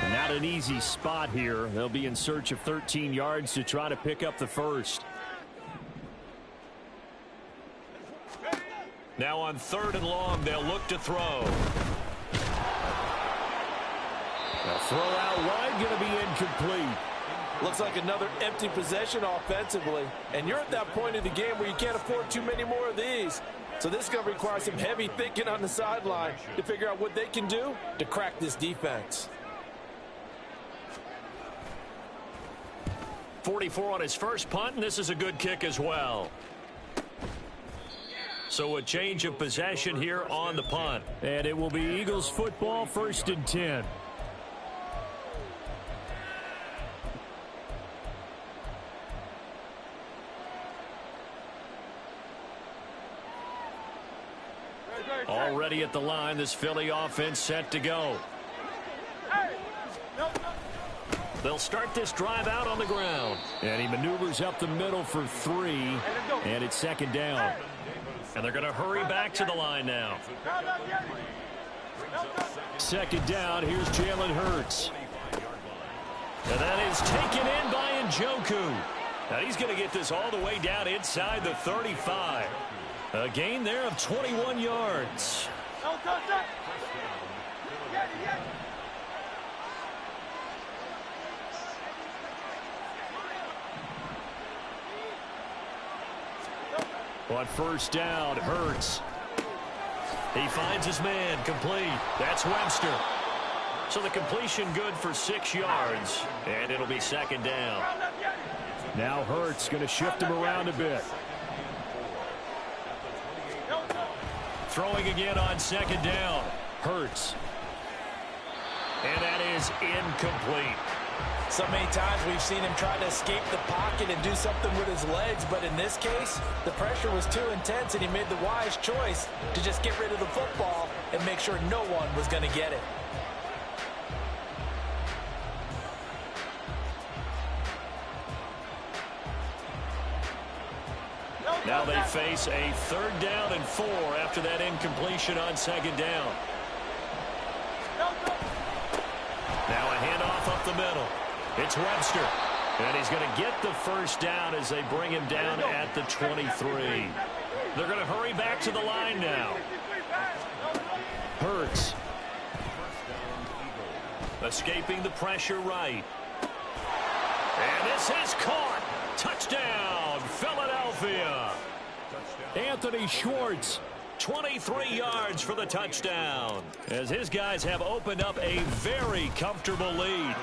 Not an easy spot here. They'll be in search of 13 yards to try to pick up the 1st. Now on 3rd and long, they'll look to throw. A throw out wide, going to be incomplete. Looks like another empty possession offensively. And you're at that point in the game where you can't afford too many more of these. So this is going to require some heavy thinking on the sideline to figure out what they can do to crack this defense. 44 on his first punt, and this is a good kick as well. So a change of possession here on the punt. And it will be Eagles football, 1st and 10. Already at the line, this Philly offense set to go. They'll start this drive out on the ground. And he maneuvers up the middle for 3, and it's 2nd down. And they're going to hurry back to the line now. 2nd down, here's Jalen Hurts. And that is taken in by Njoku. Now he's going to get this all the way down inside the 35. A gain there of 21 yards. On 1st down, Hurts. He finds his man, complete. That's Webster. So the completion good for 6 yards, and it'll be 2nd down. Now Hurts going to shift him around a bit. Throwing again on 2nd down. Hurts. And that is incomplete. So many times we've seen him try to escape the pocket and do something with his legs, but in this case, the pressure was too intense and he made the wise choice to just get rid of the football and make sure no one was going to get it. Now they face a 3rd down and 4 after that incompletion on 2nd down. Now a handoff up the middle. It's Webster. And he's going to get the 1st down as they bring him down at the 23. They're going to hurry back to the line now. Hurts. Escaping the pressure right. And this is caught. Touchdown, Philadelphia. Anthony Schwartz, 23 yards for the touchdown, as his guys have opened up a very comfortable lead.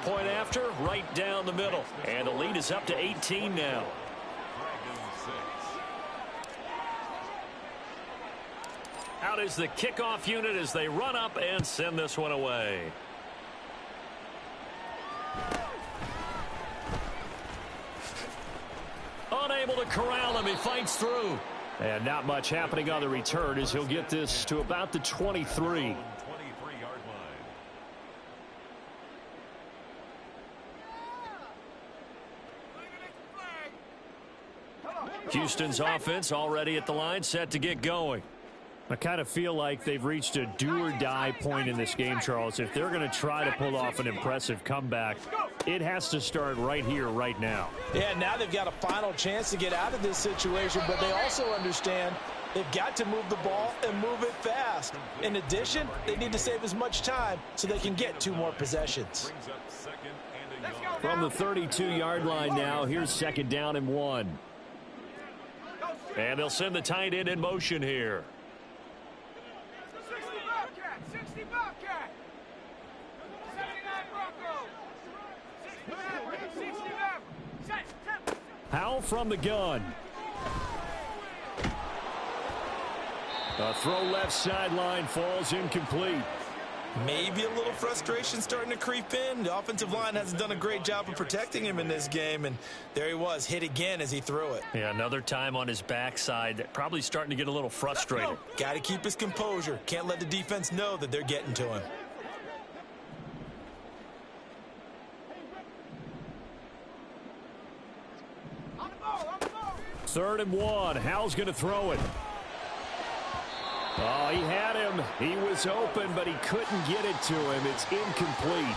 Point after, right down the middle. And the lead is up to 18 now. Out is the kickoff unit as they run up and send this one away. Unable to corral him. He fights through. And not much happening on the return as he'll get this to about the 23. Houston's offense already at the line, set to get going. I kind of feel like they've reached a do-or-die point in this game, Charles. If they're going to try to pull off an impressive comeback, it has to start right here, right now. Yeah, now they've got a final chance to get out of this situation, but they also understand they've got to move the ball and move it fast. In addition, they need to save as much time so they can get 2 more possessions. From the 32-yard line now, here's 2nd down and 1. And they'll send the tight end in motion here. 60 Bobcat, 60 Bobcat. 79 Broncos. 69. Howell from the gun. A throw left sideline falls incomplete. Maybe a little frustration starting to creep in. The offensive line hasn't done a great job of protecting him in this game, and there he was, hit again as he threw it. Yeah, another time on his backside, probably starting to get a little frustrated. Got to keep his composure. Can't let the defense know that they're getting to him. On the ball. 3rd and 1. Howell's going to throw it. Oh, he had him. He was open, but he couldn't get it to him. It's incomplete.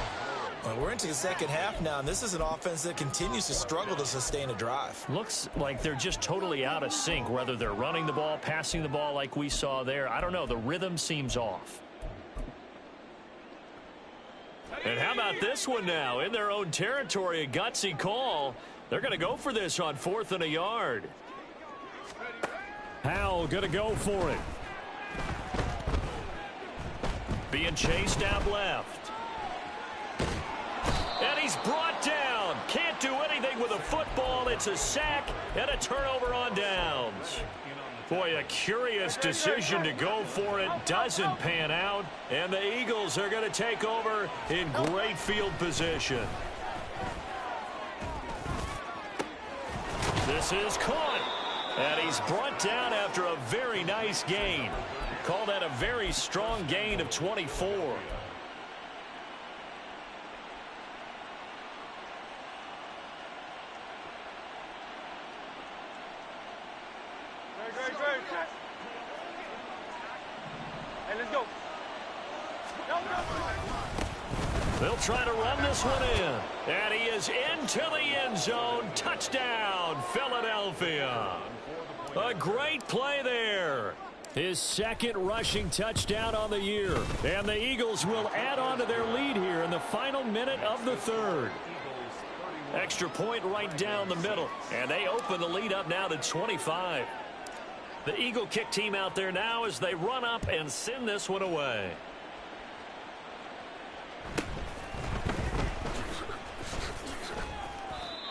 Well, we're into the second half now, and this is an offense that continues to struggle to sustain a drive. Looks like they're just totally out of sync, whether they're running the ball, passing the ball like we saw there. I don't know. The rhythm seems off. And how about this one now? In their own territory, a gutsy call. They're going to go for this on 4th and a yard. Howell going to go for it. Being chased out left. And he's brought down. Can't do anything with a football. It's a sack and a turnover on downs. Boy, a curious decision to go for it. Doesn't pan out. And the Eagles are going to take over in great field position. This is caught. And he's brought down after a very nice gain. Call that a very strong gain of 24. Great. Hey, let's go. They'll try to run this one in. And he is into the end zone. Touchdown, Philadelphia. A great play there. His 2nd rushing touchdown on the year. And the Eagles will add on to their lead here in the final minute of the 3rd. Extra point right down the middle. And they open the lead up now to 25. The Eagle kick team out there now as they run up and send this one away.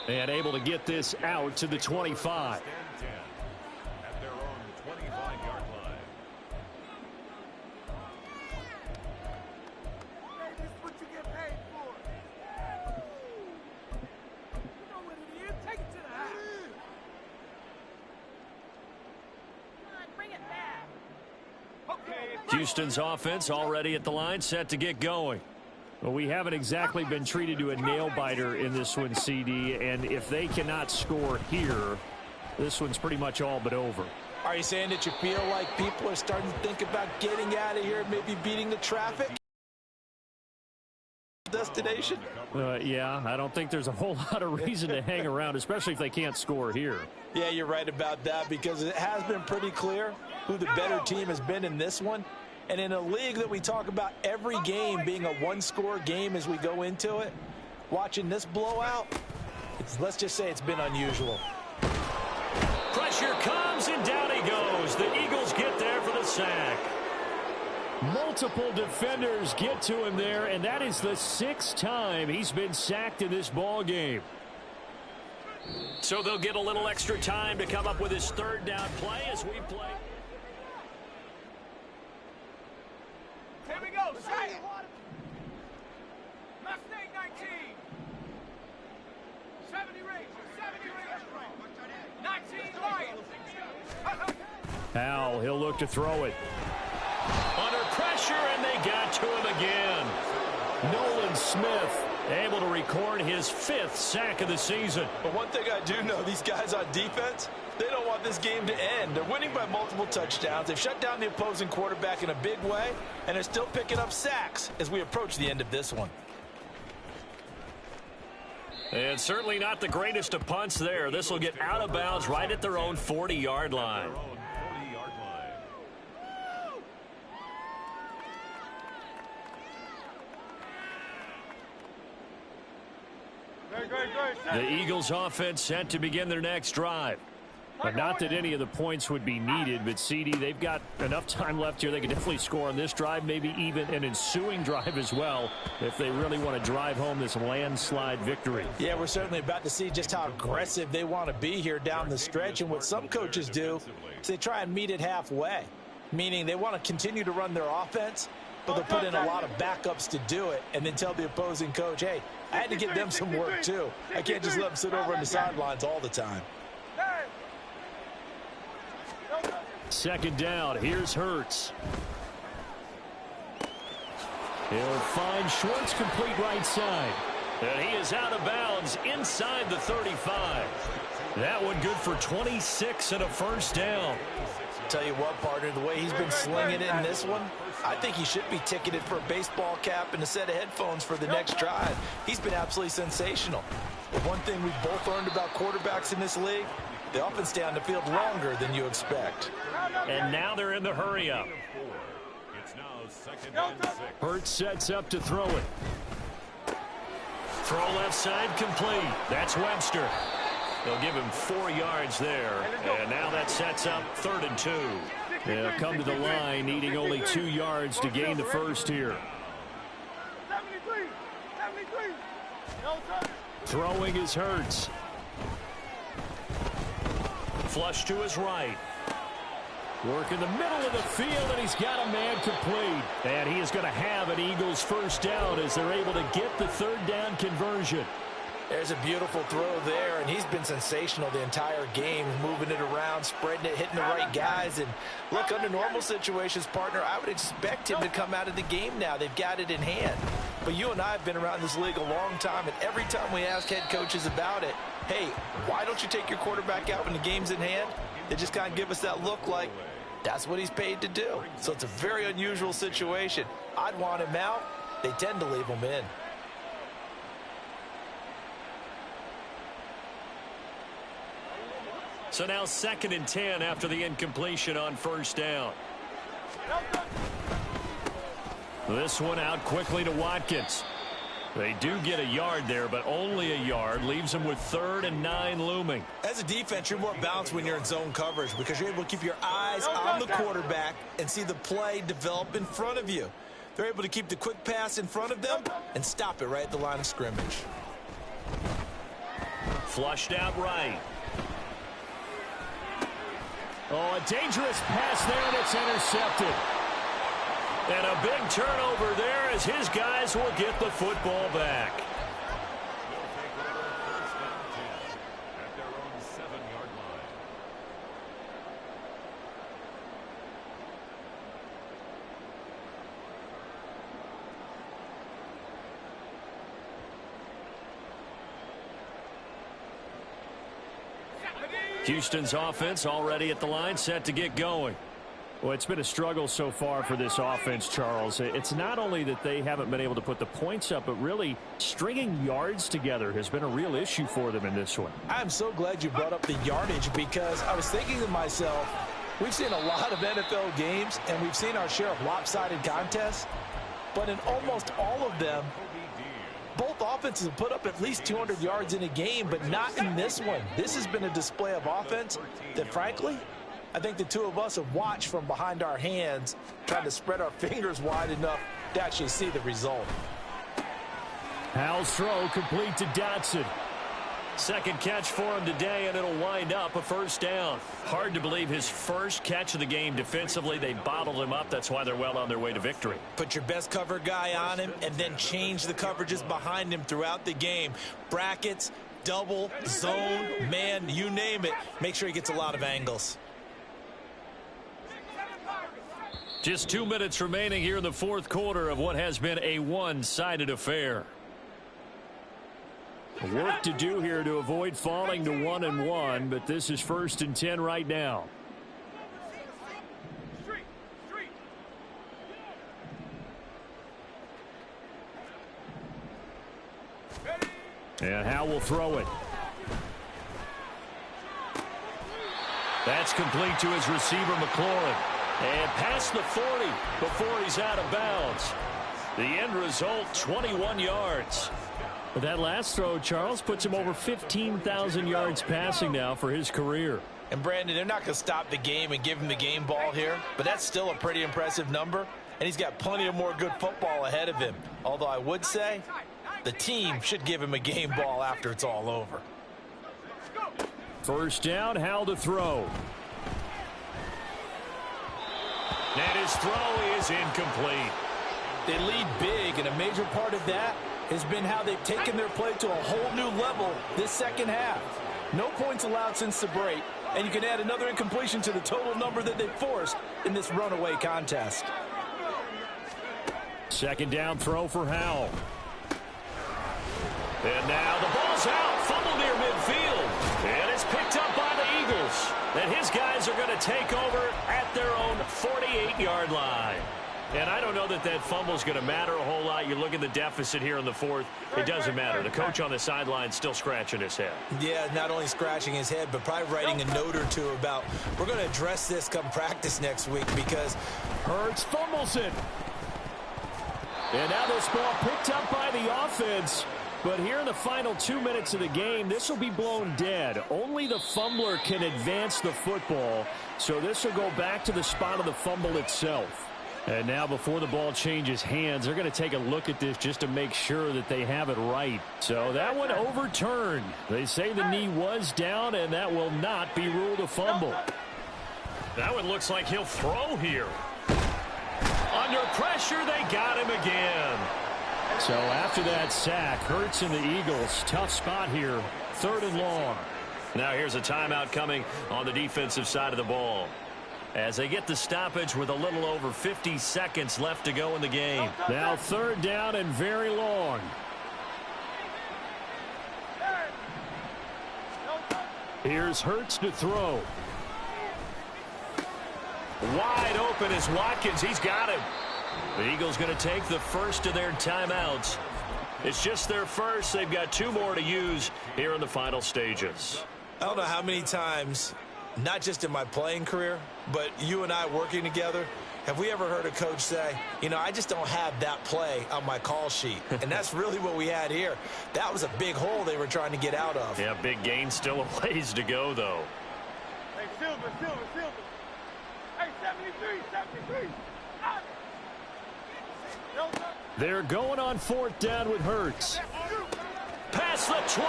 And able to get this out to the 25. Houston's offense already at the line, set to get going. Well, we haven't exactly been treated to a nail-biter in this one, CD, and if they cannot score here, This one's pretty much all but over. Are you saying that you feel like people are starting to think about getting out of here, maybe beating the traffic? Destination? Yeah, I don't think there's a whole lot of reason to hang around, especially if they can't score here. Yeah, you're right about that, because it has been pretty clear who the better team has been in this one. And in a league that we talk about every game being a one-score game as we go into it, watching this blowout, let's just say it's been unusual. Pressure comes, and down he goes. The Eagles get there for the sack. Multiple defenders get to him there, and that is the 6th time he's been sacked in this ball game. So they'll get a little extra time to come up with his third down play as we play. Here we go. Say it. Mustang 19. 70 Rage. 70 Rage. 19 Lions. Howell, he'll look to throw it. Under pressure, and they got to him again. Nolan Smith able to record his 5th sack of the season. But one thing I do know, these guys on defense, they don't want this game to end. They're winning by multiple touchdowns. They've shut down the opposing quarterback in a big way, and they're still picking up sacks as we approach the end of this one. And certainly not the greatest of punts there. This will get out of bounds right at their own 40-yard line. The Eagles offense set to begin their next drive. But not that any of the points would be needed, but CD, they've got enough time left here. They can definitely score on this drive, maybe even an ensuing drive as well, if they really want to drive home this landslide victory. Yeah, we're certainly about to see just how aggressive they want to be here down the stretch. And what some coaches do is they try and meet it halfway, meaning they want to continue to run their offense, but they'll put in a lot of backups to do it and then tell the opposing coach, hey, I had to get them some work too. I can't just let them sit over on the sidelines all the time. Second down, here's Hurts. He'll find Schwartz complete right side. And he is out of bounds inside the 35. That one good for 26 and a first down. Tell you what, partner, the way he's been slinging it in this one, I think he should be ticketed for a baseball cap and a set of headphones for the next drive. He's been absolutely sensational. The one thing we've both learned about quarterbacks in this league, they often stay on the field longer than you expect. And now they're in the hurry-up. Hurts sets up to throw it. Throw left side complete. That's Webster. They'll give him 4 yards there. And now that sets up 3rd and 2. They'll come to the line, needing only 2 yards to gain the first here. 73. Throwing is Hurts. Flush to his right. Work in the middle of the field, and he's got a man complete. And he is going to have an Eagles first down as they're able to get the 3rd down conversion. There's a beautiful throw there, and he's been sensational the entire game, moving it around, spreading it, hitting the right guys. And look, under normal situations, partner, I would expect him to come out of the game now. They've got it in hand. But you and I have been around this league a long time, and every time we ask head coaches about it, hey, why don't you take your quarterback out when the game's in hand? They just kind of give us that look like that's what he's paid to do. So it's a very unusual situation. I'd want him out. They tend to leave him in. So now 2nd and 10 after the incompletion on first down. This one out quickly to Watkins. They do get a yard there, but only a yard. Leaves them with 3rd and 9 looming. As a defense, you're more balanced when you're in zone coverage because you're able to keep your eyes on the quarterback and see the play develop in front of you. They're able to keep the quick pass in front of them and stop it right at the line of scrimmage. Flushed out right. Oh, a dangerous pass there, and it's intercepted. And a big turnover there as his guys will get the football back. Houston's offense already at the line, set to get going. Well, it's been a struggle so far for this offense, Charles. It's not only that they haven't been able to put the points up, but really stringing yards together has been a real issue for them in this one. I'm so glad you brought up the yardage, because I was thinking to myself, we've seen a lot of NFL games, and we've seen our share of lopsided contests, but in almost all of them, both offenses have put up at least 200 yards in a game, but not in this one. This has been a display of offense that, frankly, I think the two of us have watched from behind our hands, trying to spread our fingers wide enough to actually see the result. Howell's throw complete to Dotson. Second catch for him today, and it'll wind up a first down. Hard to believe his first catch of the game defensively. They bottled him up. That's why they're well on their way to victory. Put your best cover guy on him and then change the coverages behind him throughout the game. Brackets, double, zone, man, you name it. Make sure he gets a lot of angles. Just 2 minutes remaining here in the fourth quarter of what has been a one-sided affair. Work to do here to avoid falling to 1-1, but this is 1st and 10 right now. And Howell will throw it. That's complete to his receiver, McLaurin. And past the 40 before he's out of bounds. The end result, 21 yards. But that last throw, Charles, puts him over 15,000 yards passing now for his career. And, Brandon, they're not going to stop the game and give him the game ball here, but that's still a pretty impressive number, and he's got plenty of more good football ahead of him. Although I would say the team should give him a game ball after it's all over. First down, Howell to throw. And his throw is incomplete. They lead big, and a major part of that has been how they've taken their play to a whole new level this second half. No points allowed since the break, and you can add another incompletion to the total number that they've forced in this runaway contest. Second down throw for Howell. And now the ball's out. Fumble near midfield. And it's picked up by the Eagles. And his guys are going to take over at their own 48-yard line. And I don't know that that fumble is going to matter a whole lot. You look at the deficit here in the fourth. It doesn't matter. The coach on the sideline still scratching his head. Yeah, not only scratching his head, but probably writing a note or two about, we're going to address this come practice next week, because Hurts fumbles it. And now this ball picked up by the offense. But here in the final 2 minutes of the game, this will be blown dead. Only the fumbler can advance the football. So this will go back to the spot of the fumble itself. And now before the ball changes hands, they're going to take a look at this just to make sure that they have it right. So that one overturned. They say the knee was down, and that will not be ruled a fumble. That one looks like he'll throw here. Under pressure, they got him again. So after that sack, Hurts and the Eagles, tough spot here, 3rd and long. Now here's a timeout coming on the defensive side of the ball, as they get the stoppage with a little over 50 seconds left to go in the game. Now 3rd down and very long. Here's Hurts to throw. Wide open is Watkins. He's got him. The Eagles going to take the first of their timeouts. It's just their first. They've got 2 more to use here in the final stages. I don't know how many times, not just in my playing career, but you and I working together, have we ever heard a coach say, you know, I just don't have that play on my call sheet. And that's really what we had here. That was a big hole they were trying to get out of. Yeah, big gain, still a ways to go, though. Hey, Silver. Hey, 73. They're going on 4th down with Hurts. Past the 20.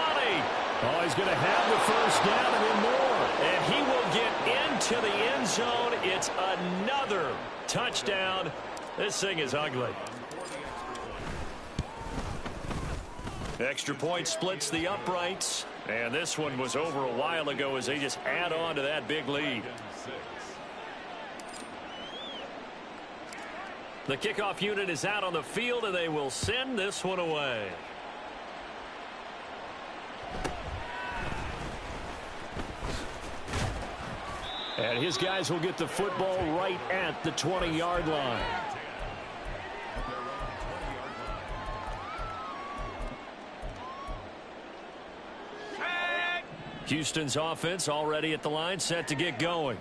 Oh, he's going to have the first down and then more. And he will get into the end zone. It's another touchdown. This thing is ugly. Extra point splits the uprights. And this one was over a while ago as they just add on to that big lead. The kickoff unit is out on the field, and they will send this one away. And his guys will get the football right at the 20-yard line. Houston's offense already at the line, set to get going.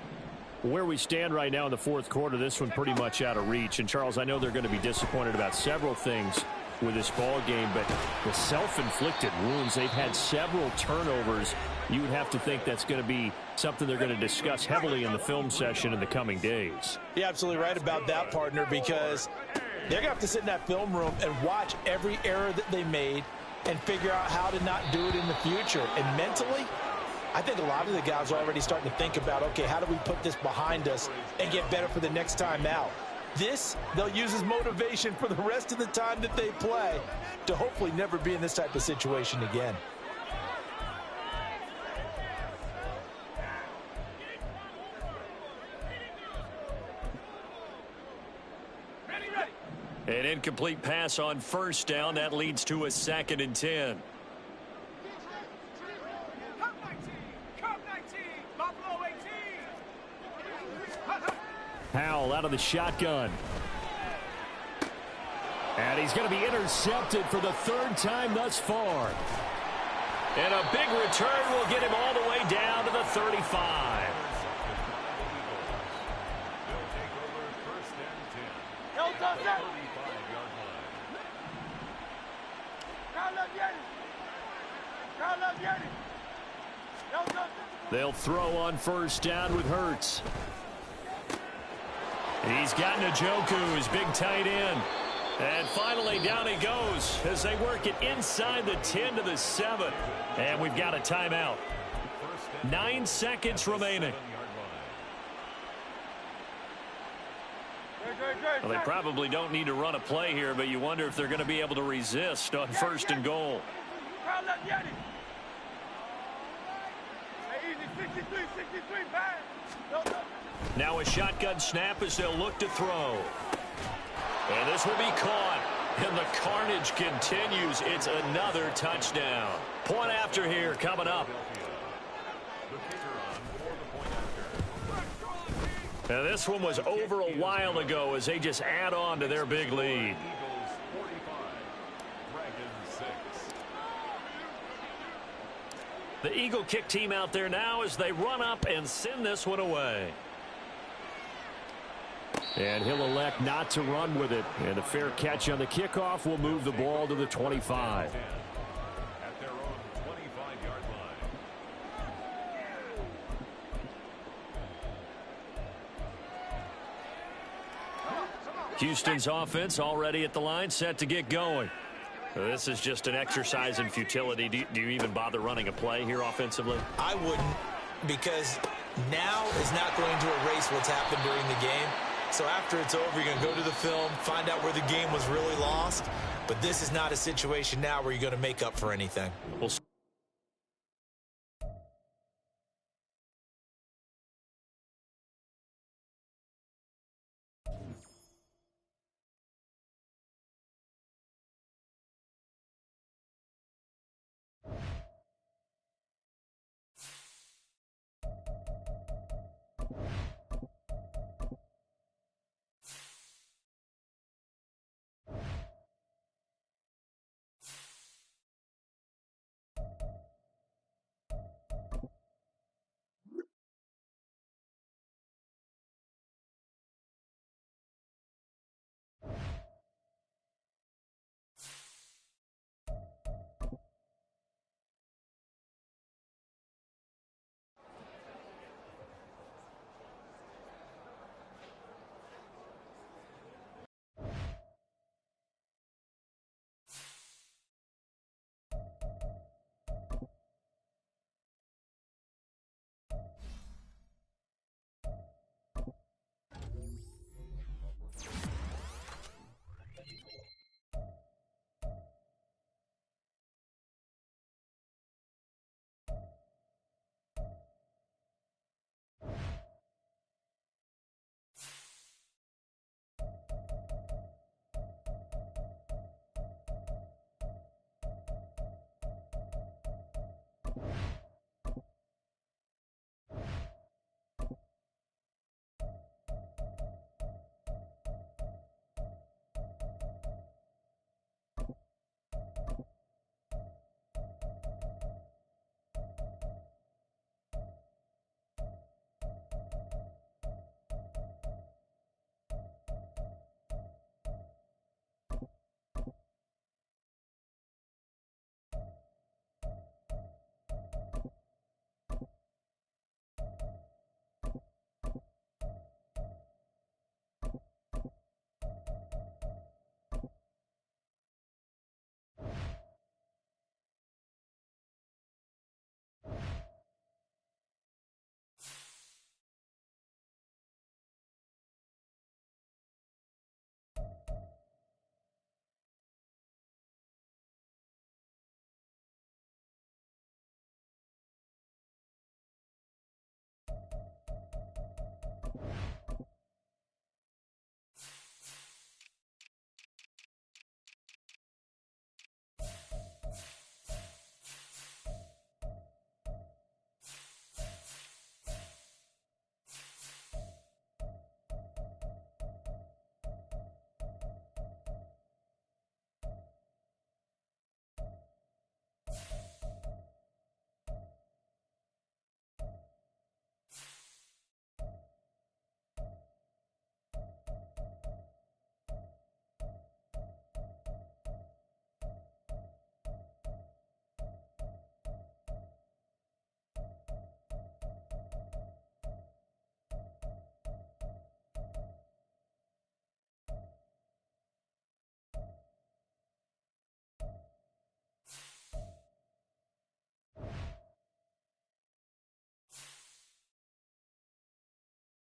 Where we stand right now in the fourth quarter, this one pretty much out of reach. And, Charles, I know they're going to be disappointed about several things with this ball game, but the self-inflicted wounds, they've had several turnovers. You would have to think that's going to be something they're going to discuss heavily in the film session in the coming days. You're absolutely right about that, partner, because they're going to have to sit in that film room and watch every error that they made and figure out how to not do it in the future. And mentally, I think a lot of the guys are already starting to think about, okay, how do we put this behind us and get better for the next time out? This, they'll use as motivation for the rest of the time that they play to hopefully never be in this type of situation again. An incomplete pass on first down. That leads to a 2nd and 10. Powell out of the shotgun. And he's going to be intercepted for the 3rd time thus far. And a big return will get him all the way down to the 35. They'll throw on first down with Hurts. He's got Njoku, his big tight end. And finally down he goes as they work it inside the 10 to the 7. And we've got a timeout. 9 seconds remaining. Well, they probably don't need to run a play here, but you wonder if they're going to be able to resist on 1st and goal. Now a shotgun snap as they'll look to throw. And this will be caught. And the carnage continues. It's another touchdown. Point after here coming up. Now this one was over a while ago as they just add on to their big lead. The Eagle kick team out there now as they run up and send this one away. And he'll elect not to run with it. And a fair catch on the kickoff will move the ball to the 25. At their own 25-yard line. Houston's offense already at the line, set to get going. This is just an exercise in futility. Do you even bother running a play here offensively? I wouldn't, because now is not going to erase what's happened during the game. So after it's over, you're going to go to the film, find out where the game was really lost. But this is not a situation now where you're going to make up for anything. Well,